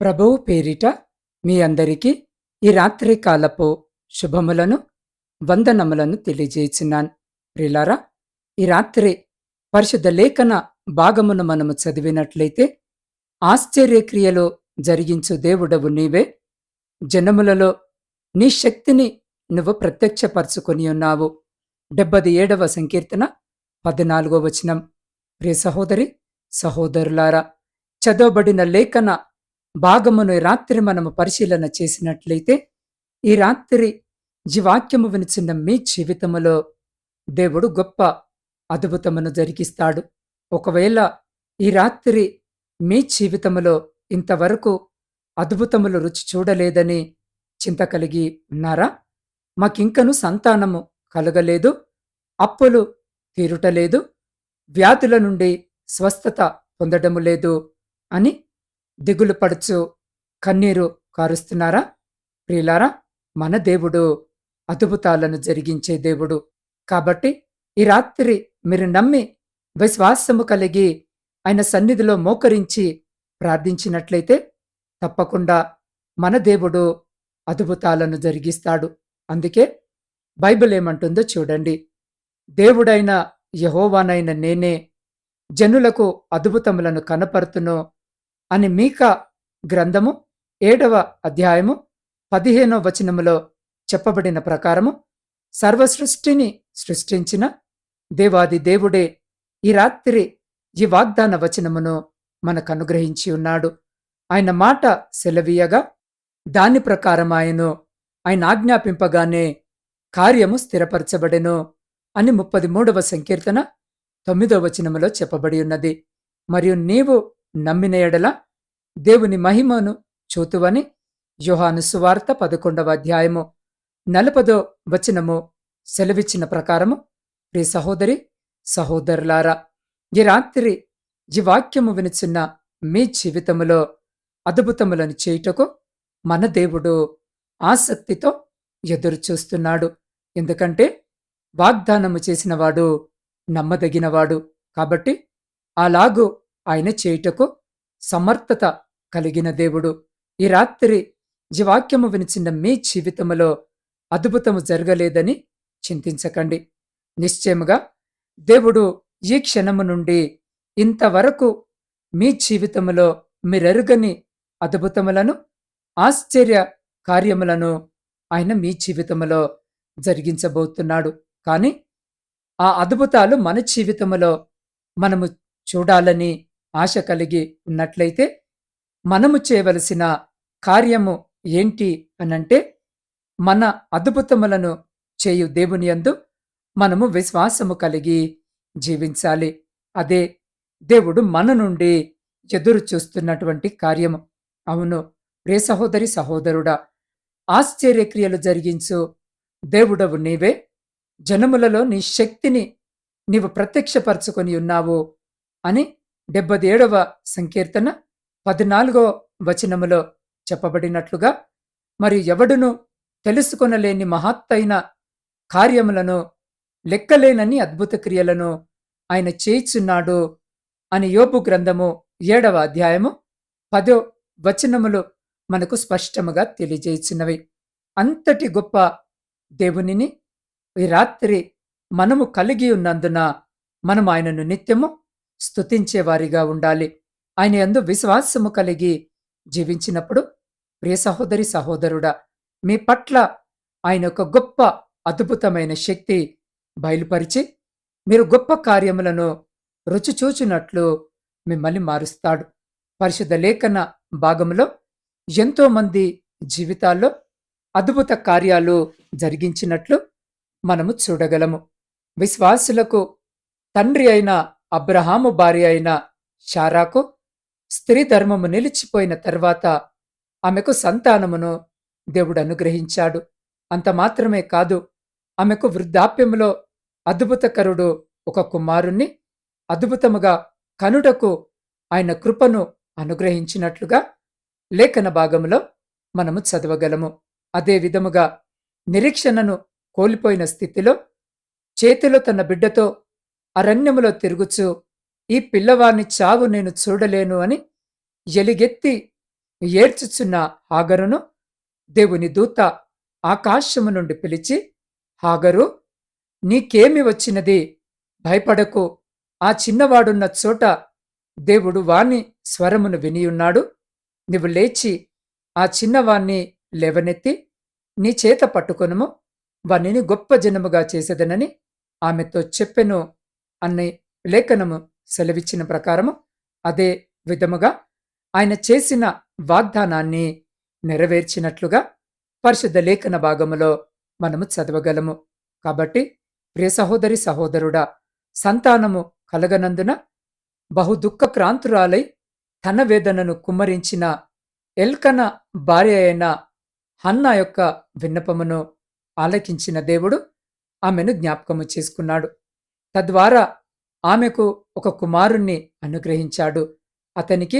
ప్రభువు పేరిట మీ అందరికీ ఈ రాత్రి కాలపు శుభములను వందనములను తెలియజేయుచున్నాను. ప్రియులారా, ఈ రాత్రి పరిశుద్ధ లేఖన భాగమును మనము చదివినట్లయితే, ఆశ్చర్యక్రియలు జరిగించు దేవుడవు నీవే, జనములలో నీ శక్తిని నువ్వు ప్రత్యక్షపరచుకొని ఉన్నావు. 77వ సంకీర్తన 14వ వచనం. ప్రియ సహోదరి సహోదరులారా, చదవబడిన లేఖన భాగమును ఈ రాత్రి మనము పరిశీలన చేసినట్లయితే, ఈ రాత్రి జీవాక్యము వినుచున్న మీ జీవితములో దేవుడు గొప్ప అద్భుతమును జరిగిస్తాడు. ఒకవేళ ఈ రాత్రి మీ జీవితములో ఇంతవరకు అద్భుతములు రుచి చూడలేదని చింత కలిగి ఉన్నారా? మాకింకను సంతానము కలగలేదు, అప్పులు తీరుటలేదు, వ్యాధుల నుండి స్వస్థత పొందడము లేదు అని దిగులు పడుచు కన్నీరు కారుస్తున్నారా? ప్రియులారా, మన దేవుడు అద్భుతాలను జరిగించే దేవుడు. కాబట్టి ఈ రాత్రి మీరు నమ్మి విశ్వాసము కలిగి ఆయన సన్నిధిలో మోకరించి ప్రార్థించినట్లయితే తప్పకుండా మన దేవుడు అద్భుతాలను జరిగిస్తాడు. అందుకే బైబిల్ ఏమంటుందో చూడండి. దేవుడైన యెహోవానైన నేనే జనులకు అద్భుతములను కనపరుతును అని మీకా గ్రంథము 7వ అధ్యాయము 15వ వచనములో చెప్పబడిన ప్రకారము, సర్వసృష్టిని సృష్టించిన దేవాది దేవుడే ఈ రాత్రి ఈ వాగ్దాన వచనమును మనకు అనుగ్రహించి ఉన్నాడు. ఆయన మాట సెలవీయగా దాని ప్రకారం ఆయన ఆజ్ఞాపింపగానే కార్యము స్థిరపరచబడెను అని 33వ సంకీర్తన 9వ వచనములో చెప్పబడి ఉన్నది. మరియు నీవు నమ్మిన ఎడల దేవుని మహిమను చూతువని యోహాను సువార్త 11వ అధ్యాయము 40వ వచనము సెలవిచ్చిన ప్రకారము, ప్రియ సహోదరి సహోదరులారా, ఈ రాత్రి ఈ వాక్యము వినుచున్న మీ జీవితములో అద్భుతములను చేయుటకు మన దేవుడు ఆసక్తితో ఎదురు చూస్తున్నాడు. ఎందుకంటే వాగ్దానము చేసినవాడు నమ్మదగినవాడు. కాబట్టి అలాగూ ఆయన చేయుటకు సమర్థత కలిగిన దేవుడు. ఈ రాత్రి జీవాక్యము వినిచిన మీ జీవితములో అద్భుతము జరగలేదని చింతించకండి. నిశ్చయముగా దేవుడు ఈ క్షణము నుండి ఇంతవరకు మీ జీవితములో మీరెరుగని అద్భుతములను, ఆశ్చర్య కార్యములను ఆయన మీ జీవితములో జరిగించబోతున్నాడు. కానీ ఆ అద్భుతాలు మన జీవితములో మనము చూడాలని ఆశ కలిగి ఉన్నట్లయితే మనము చేయవలసిన కార్యము ఏంటి అనంటే, మన అద్భుతములను చేయు దేవుని యందు మనము విశ్వాసము కలిగి జీవించాలి. అదే దేవుడు మన నుండి ఎదురు చూస్తున్నటువంటి కార్యము. అవును ప్రియ సహోదరి సహోదరుడా, ఆశ్చర్యక్రియలు జరిగించు దేవుడవు నీవే, జనములలో నీ శక్తిని నీవు ప్రత్యక్షపరచుకొని ఉన్నావు అని 77వ సంకీర్తన 14వ వచనములో చెప్పబడినట్లుగా, మరి ఎవడును తెలుసుకొనలేని మహత్తైన కార్యములను, లెక్కలేనని అద్భుత క్రియలను ఆయన చేయుచున్నాడు అని యోబు గ్రంథము 7వ అధ్యాయము 10వ వచనములు మనకు స్పష్టముగా తెలియజేయుచున్నవి. అంతటి గొప్ప దేవునిని ఈ రాత్రి మనము కలిగి ఉన్నందున మనం ఆయనను నిత్యము స్తుతించేవారిగా ఉండాలి. ఆయన యందు విశ్వాసము కలిగి జీవించినప్పుడు, ప్రియ సహోదరి సహోదరుడా, మీ పట్ల ఆయన ఒక గొప్ప అద్భుతమైన శక్తి బయలుపరిచి మీరు గొప్ప కార్యములను రుచి చూచినట్లు మిమ్మల్ని మారుస్తాడు. పరిశుద్ధ లేఖన భాగంలో ఎంతో మంది జీవితాల్లో అద్భుత కార్యాలు జరిగించినట్లు మనము చూడగలము. విశ్వాసులకు తండ్రి అయిన అబ్రహాము భార్య అయిన శారాకు స్త్రీ ధర్మము నిలిచిపోయిన తర్వాత ఆమెకు సంతానమును దేవుడు అనుగ్రహించాడు. అంత మాత్రమే కాదు, ఆమెకు వృద్ధాప్యములో అద్భుతకరుడు ఒక కుమారుణ్ణి అద్భుతముగా కనుటకు ఆయన కృపను అనుగ్రహించినట్లుగా లేఖన భాగములో మనము చదవగలము. అదే విధముగా నిరీక్షణను కోల్పోయిన స్థితిలో చేతిలో తన బిడ్డతో అరణ్యములో తిరుగుచు, ఈ పిల్లవాని చావు నేను చూడలేను అని ఎలిగెత్తి ఏడ్చుచున్న హాగరును దేవుని దూత ఆకాశము నుండి పిలిచి, హాగరు, నీకేమి వచ్చినది? భయపడకు. ఆ చిన్నవాడున్న చోట దేవుడు వాని స్వరమును వినియున్నాడు. నీవు లేచి ఆ చిన్నవాణ్ణి లేవనెత్తి నీ చేత పట్టుకొనుము, వానిని గొప్ప జనముగా చేసేదనని ఆమెతో చెప్పెను అనే లేఖనము సెలవిచ్చిన ప్రకారము అదే విధముగా ఆయన చేసిన వాగ్దానాన్ని నెరవేర్చినట్లుగా పరిశుద్ధ లేఖన భాగములో మనము చదవగలము. కాబట్టి ప్రియ సహోదరి సహోదరుడా, సంతానము కలగనందున బహు దుఃఖక్రాంతురాలై తన వేదనను కుమ్మరించిన ఎల్కన భార్య అయిన హన్నా యొక్క విన్నపమును ఆలకించిన దేవుడు ఆమెను జ్ఞాపకము చేసుకున్నాడు. తద్వారా ఆమెకు ఒక కుమారుణ్ణి అనుగ్రహించాడు. అతనికి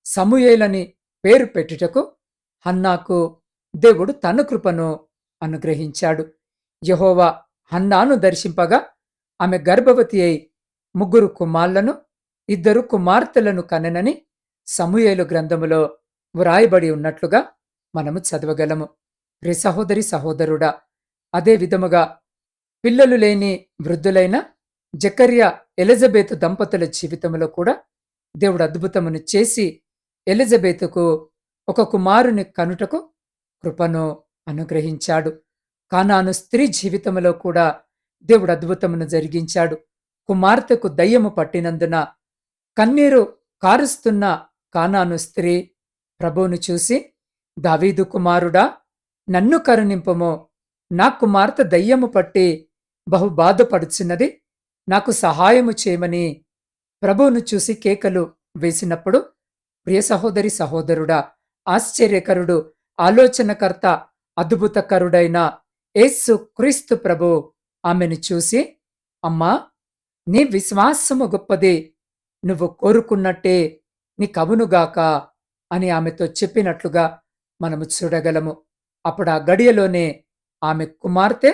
సమూయేలని పేరు పెట్టుటకు హన్నాకు దేవుడు తన కృపను అనుగ్రహించాడు. యెహోవా హన్నాను దర్శింపగా ఆమె గర్భవతి అయి 3 కుమారులను 2 కుమార్తెలను కనెనని సమూయేలు గ్రంథములో వ్రాయబడి ఉన్నట్లుగా మనము చదవగలము. ప్రియ సహోదరి సహోదరుడా, అదే విధముగా పిల్లలు లేని వృద్ధులైన జకర్యా ఎలిజబెతు దంపతుల జీవితంలో కూడా దేవుడు అద్భుతమును చేసి ఎలిజబెతుకు ఒక కుమారుని కనుటకు కృపను అనుగ్రహించాడు. కానాను స్త్రీ జీవితంలో కూడా దేవుడు అద్భుతమును జరిగించాడు. కుమార్తెకు దయ్యము పట్టినందున కన్నీరు కారుస్తున్న కానాను స్త్రీ ప్రభువును చూసి, దావీదు కుమారుడా, నన్ను కరుణింపుము, నా కుమార్తె దయ్యము పట్టి బహు బాధపడుచున్నది, నాకు సహాయము చేయమని ప్రభువును చూసి కేకలు వేసినప్పుడు, ప్రియ సహోదరి సహోదరుడా, ఆశ్చర్యకరుడు, ఆలోచనకర్త, అద్భుతకరుడైన యేసు క్రీస్తు ప్రభు ఆమెను చూసి, అమ్మా, నీ విశ్వాసము గొప్పది, నువ్వు కోరుకున్నట్టే నీకవునుగాక అని ఆమెతో చెప్పినట్లుగా మనము చూడగలము. అప్పుడు ఆ గడియలోనే ఆమె కుమార్తె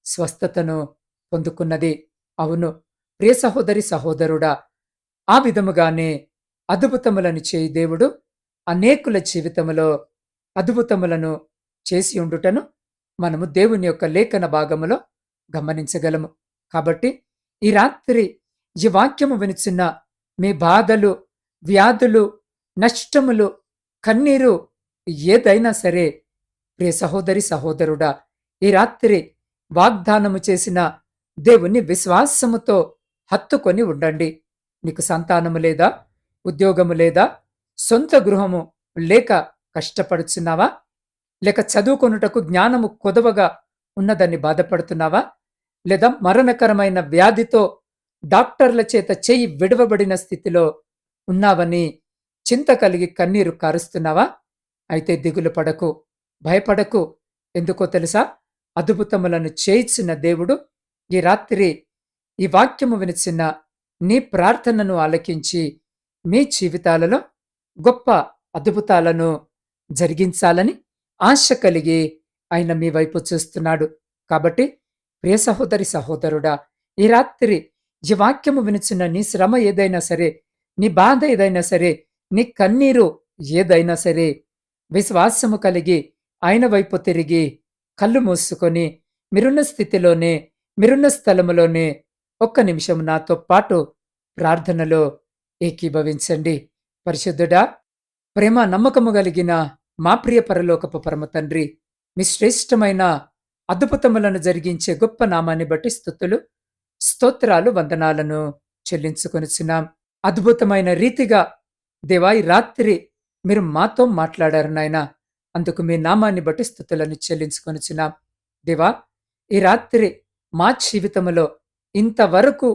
స్వస్థతను పొందుకున్నది. అవును ప్రియ సహోదరి సహోదరుడా, ఆ విధముగానే అద్భుతములను చేయి దేవుడు అనేకుల జీవితములో అద్భుతములను చేసి ఉండుటను మనము దేవుని యొక్క లేఖన భాగములో గమనించగలము. కాబట్టి ఈ రాత్రి ఈ వాక్యము వినిచున్న మీ బాధలు, వ్యాధులు, నష్టములు, కన్నీరు ఏదైనా సరే, ప్రియ సహోదరి సహోదరుడా, ఈ రాత్రి వాగ్దానము చేసిన దేవుని విశ్వాసముతో హత్తుకొని ఉండండి. నీకు సంతానము లేదా, ఉద్యోగము లేదా, సొంత గృహము లేక కష్టపడుచున్నావా? లేక చదువుకొనుటకు జ్ఞానము కొదవగా ఉన్నదని బాధపడుతున్నావా? లేదా మరణకరమైన వ్యాధితో డాక్టర్ల చేత చెయ్యి విడవబడిన స్థితిలో ఉన్నావని చింత కలిగి కన్నీరు కారుస్తున్నావా? అయితే దిగులు పడకు, భయపడకు. ఎందుకో తెలుసా? అద్భుతములను చేయిచిన దేవుడు ఈ రాత్రి ఈ వాక్యము వినిచిన నీ ప్రార్థనను ఆలకించి మీ జీవితాలలో గొప్ప అద్భుతాలను జరిగించాలని ఆశ కలిగి ఆయన మీ వైపు చూస్తున్నాడు. కాబట్టి ప్రియ సహోదరి సహోదరుడా, ఈ రాత్రి ఈ వాక్యము వినిచిన నీ శ్రమ ఏదైనా సరే, నీ బాధ ఏదైనా సరే, నీ కన్నీరు ఏదైనా సరే, విశ్వాసము కలిగి ఆయన వైపు తిరిగి కళ్ళు మూసుకొని మీరున్న స్థితిలోనే, మీరున్న స్థలములోనే ఒక్క నిమిషం నాతో పాటు ప్రార్థనలో ఏకీభవించండి. పరిశుద్ధుడా, ప్రేమ నమ్మకము కలిగిన మా ప్రియ పరలోకపు పరమ తండ్రి, మీ శ్రేష్టమైన అద్భుతములను జరిగించే గొప్ప నామాన్ని బట్టి స్తుతులు, స్తోత్రాలు, వందనాలను చెల్లించుకొనుచున్నాం. అద్భుతమైన రీతిగా దేవా ఈ రాత్రి మీరు మాతో మాట్లాడారు నాయనా. అందుకు మీ నామాన్ని బట్టి స్తుతులను చెల్లించుకొనుచున్నాం. దేవా, ఈ రాత్రి మా జీవితములో ఇంతవరకు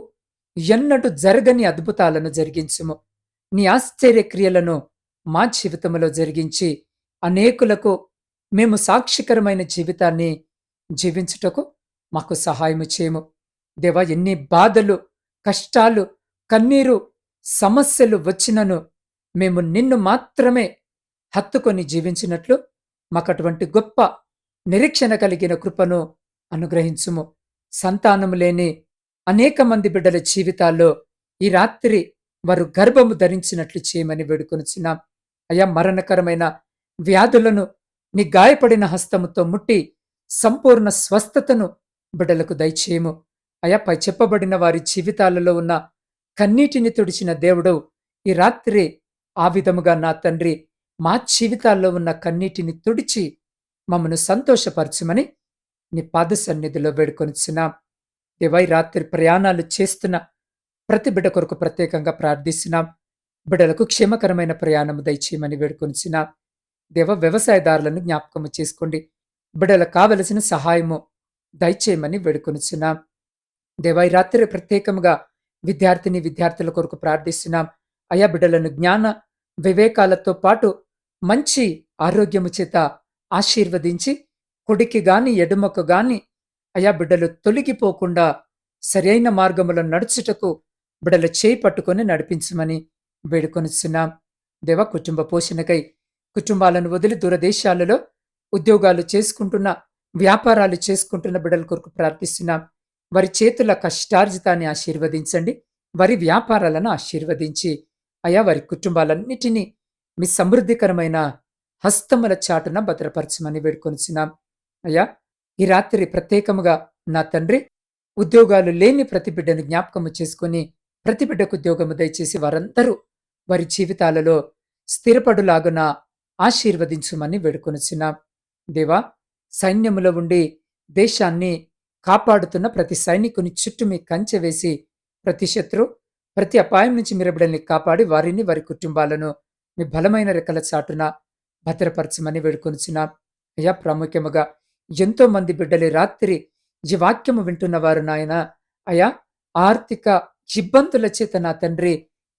ఎన్నడూ జరగని అద్భుతాలను జరిగించుము. నీ ఆశ్చర్య క్రియలను మా జీవితంలో జరిగించి అనేకులకు మేము సాక్షికరమైన జీవితాన్ని జీవించుటకు మాకు సహాయము చేయము. దేవా, ఎన్ని బాధలు, కష్టాలు, కన్నీరు, సమస్యలు వచ్చినను మేము నిన్ను మాత్రమే హత్తుకొని జీవించినట్లు మాకటువంటి గొప్ప నిరీక్షణ కలిగిన కృపను అనుగ్రహించుము. సంతానము లేని అనేక మంది బిడ్డల జీవితాల్లో ఈ రాత్రి వారు గర్భము ధరించినట్లు చేయమని వేడుకొనుచున్నాం. అయా మరణకరమైన వ్యాధులను నీ గాయపడిన హస్తముతో ముట్టి సంపూర్ణ స్వస్థతను బిడ్డలకు దయచేయము. అయా పై చెప్పబడిన వారి జీవితాలలో ఉన్న కన్నీటిని తుడిచిన దేవుడు ఈ రాత్రి ఆ విధముగా నా తండ్రి మా జీవితాల్లో ఉన్న కన్నీటిని తుడిచి మమ్మను సంతోషపరచుమని నీ పాద సన్నిధిలో వేడుకొనిచున్నాం. దేవా, ఈ రాత్రి ప్రయాణాలు చేస్తున్న ప్రతి బిడ్డ కొరకు ప్రత్యేకంగా ప్రార్థిస్తున్నాం. బిడ్డలకు క్షేమకరమైన ప్రయాణము దయచేయమని వేడుకొనిచున్నాం. దేవ, వ్యవసాయదారులను జ్ఞాపకము చేసుకోండి. బిడ్డలకు కావలసిన సహాయము దయచేయమని వేడుకొనిచున్నాం. దేవా, ఈ రాత్రి ప్రత్యేకముగా విద్యార్థుల కొరకు ప్రార్థిస్తున్నాం. అయా బిడ్డలను జ్ఞాన వివేకాలతో పాటు మంచి ఆరోగ్యము చేత ఆశీర్వదించి కుడికి గాని ఎడమకు గాని అయా బిడ్డలు తొలగిపోకుండా సరైన మార్గములో నడుచుటకు బిడ్డల చేయి పట్టుకొని నడిపించమని వేడుకొనిస్తున్నాం. దేవ, కుటుంబ పోషణకై కుటుంబాలను వదిలి దూరదేశాలలో ఉద్యోగాలు చేసుకుంటున్న, వ్యాపారాలు చేసుకుంటున్న బిడ్డల కొరకు ప్రార్థిస్తున్నాం. వారి చేతుల కష్టార్జితాన్ని ఆశీర్వదించండి. వారి వ్యాపారాలను ఆశీర్వదించి అయా వారి కుటుంబాలన్నిటినీ మీ సమృద్ధికరమైన హస్తముల చాటున భద్రపరచమని వేడుకొనిచున్నాం. అయ్యా, ఈ రాత్రి ప్రత్యేకముగా నా తండ్రి ఉద్యోగాలు లేని ప్రతి బిడ్డను జ్ఞాపకము చేసుకుని ప్రతి బిడ్డకు ఉద్యోగము దయచేసి వారందరూ వారి జీవితాలలో స్థిరపడులాగున ఆశీర్వదించుమని వేడుకొనిచున్నాం. దేవా, సైన్యములో ఉండి దేశాన్ని కాపాడుతున్న ప్రతి సైనికుని చుట్టూ మీ కంచె వేసి ప్రతి శత్రు ప్రతి అపాయం నుంచి మీరు బిడ్డల్ని కాపాడి వారిని వారి కుటుంబాలను మీ బలమైన రెక్కల చాటున భద్రపరచమని వేడుకొనిచున్నాం. అయ్యా, ప్రాముఖ్యముగా ఎంతో మంది బిడ్డలు రాత్రి ఈ వాక్యము వింటున్న వారు నాయన అయా ఆర్థిక ఇబ్బందుల చేత నా తండ్రి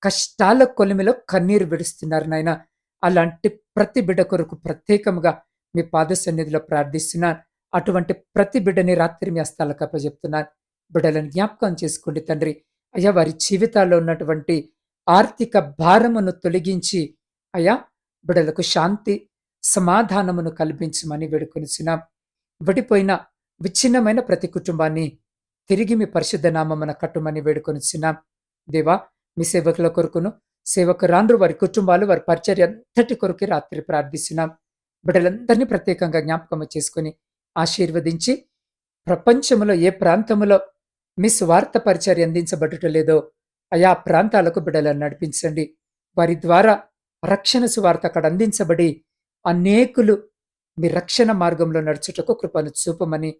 కష్టాల కొలిమిలో కన్నీరు విడుస్తున్నారు నాయన. అలాంటి ప్రతి బిడ్డ కొరకు ప్రత్యేకముగా మీ పాద సన్నిధిలో ప్రార్థిస్తున్నాను. అటువంటి ప్రతి బిడ్డని రాత్రి మీ హస్తాలకు అప్పజెప్తున్నాను. బిడ్డలను జ్ఞాపకం చేసుకోండి తండ్రి. అయ్యా, వారి జీవితాల్లో ఉన్నటువంటి ఆర్థిక భారమును తొలగించి అయ్యా బిడ్డలకు శాంతి సమాధానమును కల్పించమని వేడుకొనిచున్నాం. విడిపోయిన విచ్ఛిన్నమైన ప్రతి కుటుంబాన్ని తిరిగి మీ పరిశుద్ధ నామమున కట్టుమని వేడుకొనిచున్నాం. దేవా, మీ సేవకుల కొరకును సేవకురాండ్రు వారి కుటుంబాలు వారి పరిచర్య అంతటి కొరకు రాత్రి ప్రార్థిస్తున్నాం. బిడ్డలందరినీ ప్రత్యేకంగా జ్ఞాపకము చేసుకుని ఆశీర్వదించి ప్రపంచంలో ఏ ప్రాంతంలో మీ స్వార్థ పరిచర్య అందించబడటం లేదో అయా ప్రాంతాలకు బిడ్డలను నడిపించండి. వారి ద్వారా రక్షణ సువార్త అక్కడ అందించబడి అనేకులు మీ రక్షణ మార్గంలో నడుచుటకు కృపను చూపమని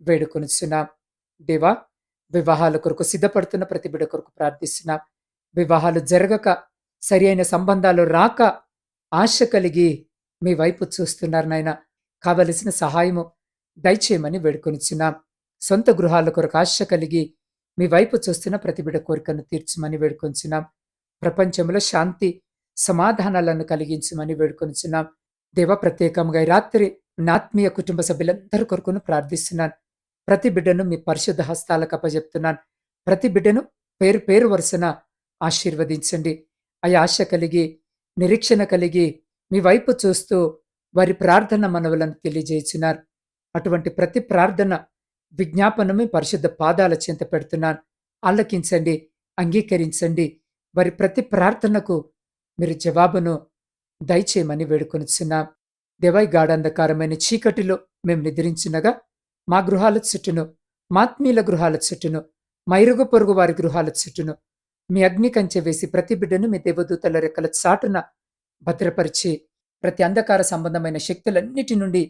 వేడుకొనిచున్నాం. దేవా, వివాహాల కొరకు సిద్ధపడుతున్న ప్రతి బిడ్డ కొరకు ప్రార్థిస్తున్నాం. వివాహాలు జరగక సరి అయిన సంబంధాలు రాక ఆశ కలిగి మీ వైపు చూస్తున్నారు నాయన. కావలసిన సహాయము దయచేయమని వేడుకొనిచున్నాం. సొంత గృహాల కొరకు ఆశ కలిగి మీ వైపు చూస్తున్న ప్రతి బిడ్డ కోరికను తీర్చమని వేడుకొనిచున్నాం. ప్రపంచంలో శాంతి సమాధానాలను కలిగించమని వేడుకొనిచున్నాం. దేవ, ప్రత్యేకంగా ఈ రాత్రి నా ఆత్మీయ కుటుంబ సభ్యులందరి కొరకును ప్రార్థిస్తున్నాను. ప్రతి బిడ్డను మీ పరిశుద్ధ హస్తాలకు అప్పజెప్తున్నాను. ప్రతి బిడ్డను పేరు పేరు వరుసన ఆశీర్వదించండి. ఆ ఆశ కలిగి నిరీక్షణ కలిగి మీ వైపు చూస్తూ వారి ప్రార్థన మనవులను తెలియజేస్తున్నారు. అటువంటి ప్రతి ప్రార్థన విజ్ఞాపన మీ పరిశుద్ధ పాదాల చెంత పెడుతున్నాను. ఆలకించండి, అంగీకరించండి. వారి ప్రతి ప్రార్థనకు మీరు జవాబును దయచేయమని వేడుకొనిచున్నాం. దేవై, గాఢంధకారమైన చీకటిలో మేము నిద్రించినగా మా గృహాల చుట్టూను, మాత్మీయుల గృహాల చుట్టూను, మా ఇరుగు పొరుగు వారి గృహాల చుట్టూను మీ అగ్ని కంచె వేసి ప్రతి బిడ్డను మీ దేవదూతల రెక్కల చాటున భద్రపరిచి ప్రతి అంధకార సంబంధమైన శక్తులన్నిటి నుండి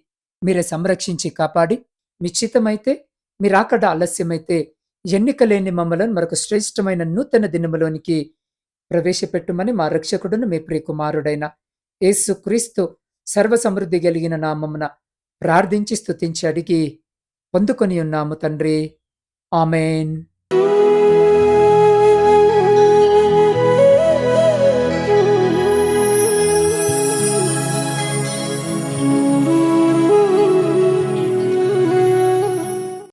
మీరే సంరక్షించి కాపాడి మీ చిత్తమైతే మీరాకడ ఆలస్యమైతే ఎన్నికలేని మమ్మలను మరొక శ్రేష్టమైన నూతన దినములోనికి ప్రవేశపెట్టుమని మా రక్షకుడును మీ ప్రియకుమారుడైన యేసు క్రీస్తు సర్వసమృద్ధి కలిగిన నామమున ప్రార్థించి స్తుతించి అడిగి పొందుకొని ఉన్నాము తండ్రి. ఆమెన్.